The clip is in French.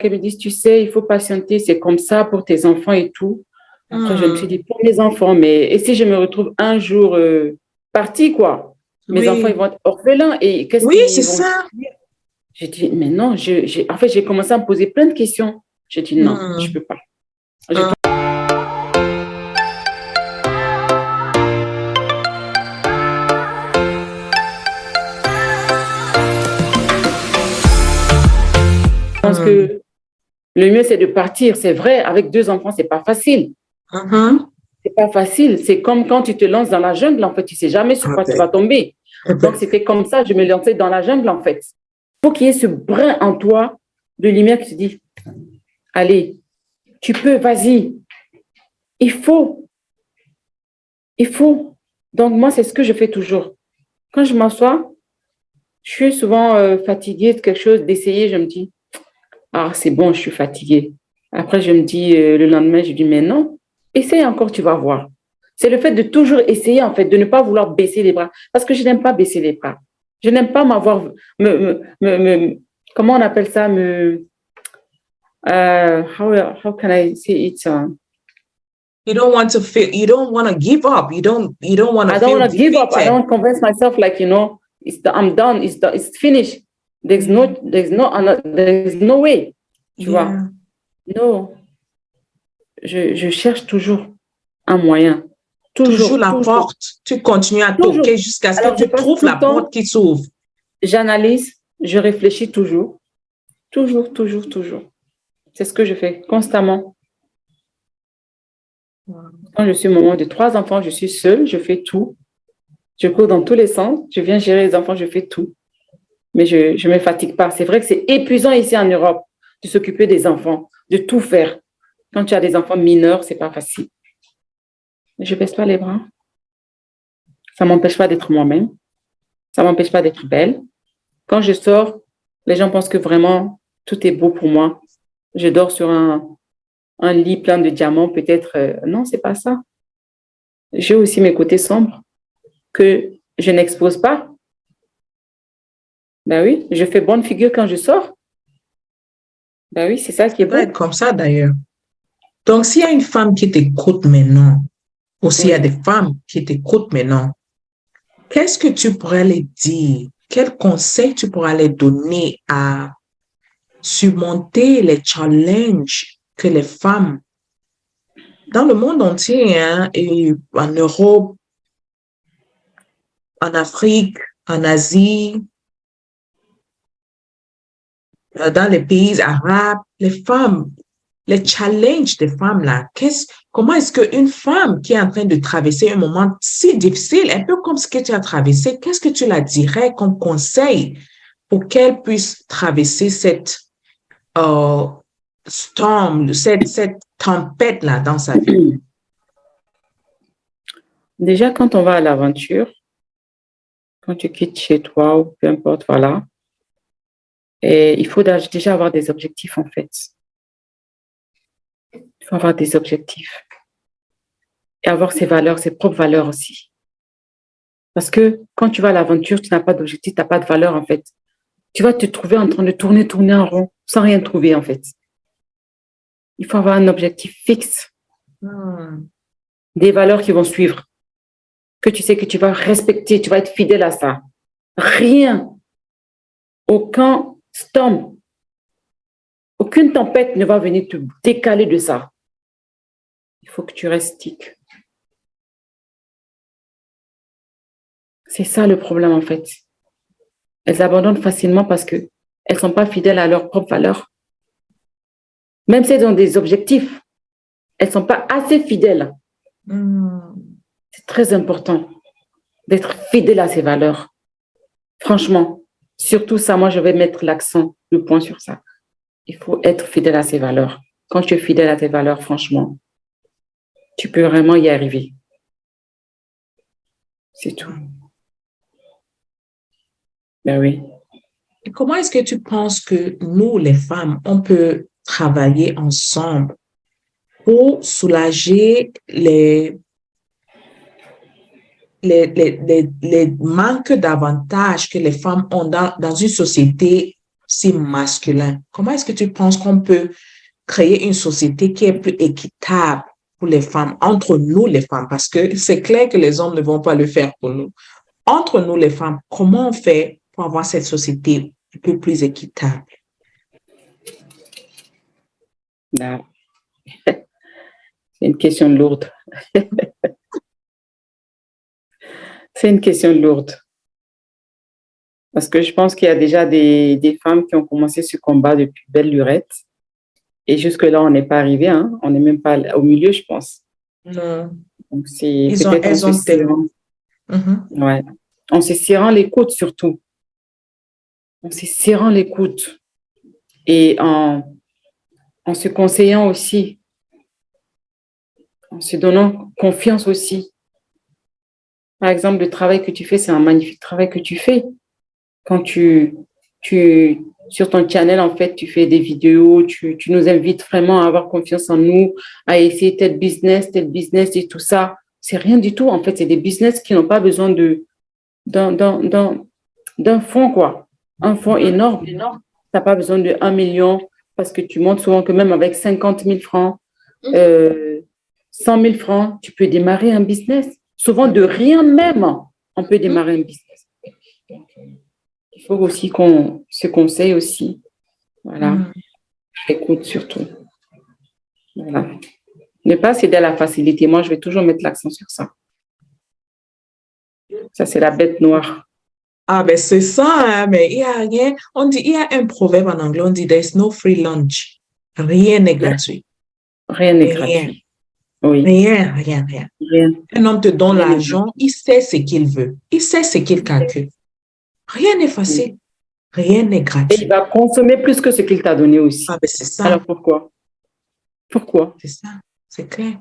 qu'elles me disent, tu sais, il faut patienter, c'est comme ça pour tes enfants et tout. Après, je me suis dit, pour mes enfants, mais et si je me retrouve un jour partie, quoi? Mes enfants, ils Oui, vont être orphelins et qu'est-ce oui, c'est qu'ils vont ça. dire? J'ai dit, mais non, en fait, j'ai commencé à me poser plein de questions. J'ai dit, non, je ne Hmm. peux pas. Je pense Hmm. que le mieux, c'est de partir. C'est vrai, avec deux enfants, c'est pas facile. Mhm. C'est pas facile. C'est comme quand tu te lances dans la jungle, en fait, tu sais jamais sur Ah quoi tu ben, vas tomber. eh Donc, ben, c'était comme ça, je me lançais dans la jungle, en fait. Il faut qu'il y ait ce brin en toi de lumière qui te dit, allez, tu peux, vas-y. Il faut, il faut. Donc, moi, c'est ce que je fais toujours. Quand je m'assois, je suis souvent fatiguée de quelque chose, d'essayer, je me dis, ah, c'est bon, je suis fatiguée. Après, je me dis, le lendemain, je dis, mais non, essaye encore, tu vas voir. C'est le fait de toujours essayer, en fait, de ne pas vouloir baisser les bras. Parce que je n'aime pas baisser les bras. Je n'aime pas m'avoir, comment on appelle ça, how can I say it? you don't want to feel, you don't want to give up. You don't want to I don't feel want to give up. I don't defeated. want to convince myself like, I'm done. It's finished. Yeah. There's no way. Tu vois? Yeah. Non. Je cherche toujours un moyen. Toujours Toujours, la toujours, porte. Tu continues à toquer toujours. jusqu'à ce que Alors, je tu passe trouves tout la le temps, porte qui s'ouvre. j'analyse, je réfléchis toujours. Toujours, toujours, toujours. C'est ce que je fais constamment. Quand je suis maman de 3 enfants, je suis seule, je fais tout. Je cours dans tous les sens. Je viens gérer les enfants, je fais tout. Mais je ne me fatigue pas. C'est vrai que c'est épuisant ici en Europe de s'occuper des enfants, de tout faire. Quand tu as des enfants mineurs, c'est pas facile. Mais je ne baisse pas les bras. Ça ne m'empêche pas d'être moi-même. Ça ne m'empêche pas d'être belle. Quand je sors, les gens pensent que vraiment tout est beau pour moi. Je dors sur un lit plein de diamants, peut-être. Non, c'est pas ça. J'ai aussi mes côtés sombres que je n'expose pas. Ben oui, je fais bonne figure quand je sors. Ben oui, c'est ça qui est Ça doit être beau. comme ça d'ailleurs. Donc, s'il y a une femme qui t'écoute maintenant, ou s'il y a Oui. des femmes qui t'écoutent maintenant, qu'est-ce que tu pourrais les dire? Quel conseil tu pourrais les donner à surmonter les challenges que les femmes dans le monde entier, hein, et en Europe, en Afrique, en Asie, dans les pays arabes, les femmes, les challenges des femmes là, comment est-ce qu'une femme qui est en train de traverser un moment si difficile, un peu comme ce que tu as traversé, qu'est-ce que tu la dirais comme conseil pour qu'elle puisse traverser cette euh, storm, cette tempête là dans sa vie? Déjà, quand on va à l'aventure, quand tu quittes chez toi ou peu importe, voilà, et il faut déjà avoir des objectifs en fait. Il faut avoir des objectifs et avoir ses valeurs, ses propres valeurs aussi. Parce que quand tu vas à l'aventure, tu n'as pas d'objectif, tu n'as pas de valeur en fait. Tu vas te trouver en train de tourner en rond sans rien trouver en fait. Il faut avoir un objectif fixe, des valeurs qui vont suivre, que tu sais que tu vas respecter, tu vas être fidèle à ça. Rien, aucun storm, aucune tempête ne va venir te décaler de ça. Il faut que tu restes stick. C'est ça le problème en fait. Elles abandonnent facilement parce qu'elles ne sont pas fidèles à leurs propres valeurs. Même si elles ont des objectifs, elles ne sont pas assez fidèles. C'est très important d'être fidèle à ses valeurs. Franchement, surtout ça, moi, je vais mettre l'accent, le point sur ça. Il faut être fidèle à ses valeurs. Quand tu es fidèle à tes valeurs, franchement, tu peux vraiment y arriver. C'est tout. Ben oui. Et comment est-ce que tu penses que nous, les femmes, on peut travailler ensemble pour soulager les manques d'avantages que les femmes ont dans une société si masculin. Comment est-ce que tu penses qu'on peut créer une société qui est plus équitable pour les femmes, entre nous les femmes, parce que c'est clair que les hommes ne vont pas le faire pour nous. Entre nous les femmes, comment on fait pour avoir cette société un peu plus équitable? Non. C'est une question lourde. C'est une question lourde. Parce que je pense qu'il y a déjà des femmes qui ont commencé ce combat depuis belle lurette. Et jusque-là, on n'est pas arrivé. Hein? On n'est même pas au milieu, je pense. Non. Donc, c'est peut-être Elles ont tellement. Ouais. En se serrant les coudes, surtout. En se serrant les coudes. Et en se conseillant aussi. En se donnant confiance aussi. Par exemple, le travail que tu fais, c'est un magnifique travail que tu fais. Quand sur ton channel, en fait, tu fais des vidéos, tu nous invites vraiment à avoir confiance en nous, à essayer tel business et tout ça. C'est rien du tout. En fait, c'est des business qui n'ont pas besoin d'un fonds, quoi. Un fonds énorme. Tu n'as pas besoin de 1 million parce que tu montres souvent que même avec 50 000 francs, 100 000 francs, tu peux démarrer un business. Souvent, de rien même, on peut démarrer un business. Il faut aussi qu'on se conseille aussi. Voilà. Écoute surtout. Voilà. Ne pas céder à la facilité. Moi, je vais toujours mettre l'accent sur ça. Ça, c'est la bête noire. Ah, ben c'est ça, hein, mais il y a rien. On dit, il y a un proverbe en anglais, on dit, there's no free lunch. Rien n'est gratuit. Rien n'est gratuit. Oui. Rien. Un homme te donne l'argent, il sait ce qu'il veut. Il sait ce qu'il calcule. Rien n'est facile. Rien n'est gratuit. Et il va consommer plus que ce qu'il t'a donné aussi. Ah, ben c'est ça. Alors pourquoi? C'est ça, c'est clair.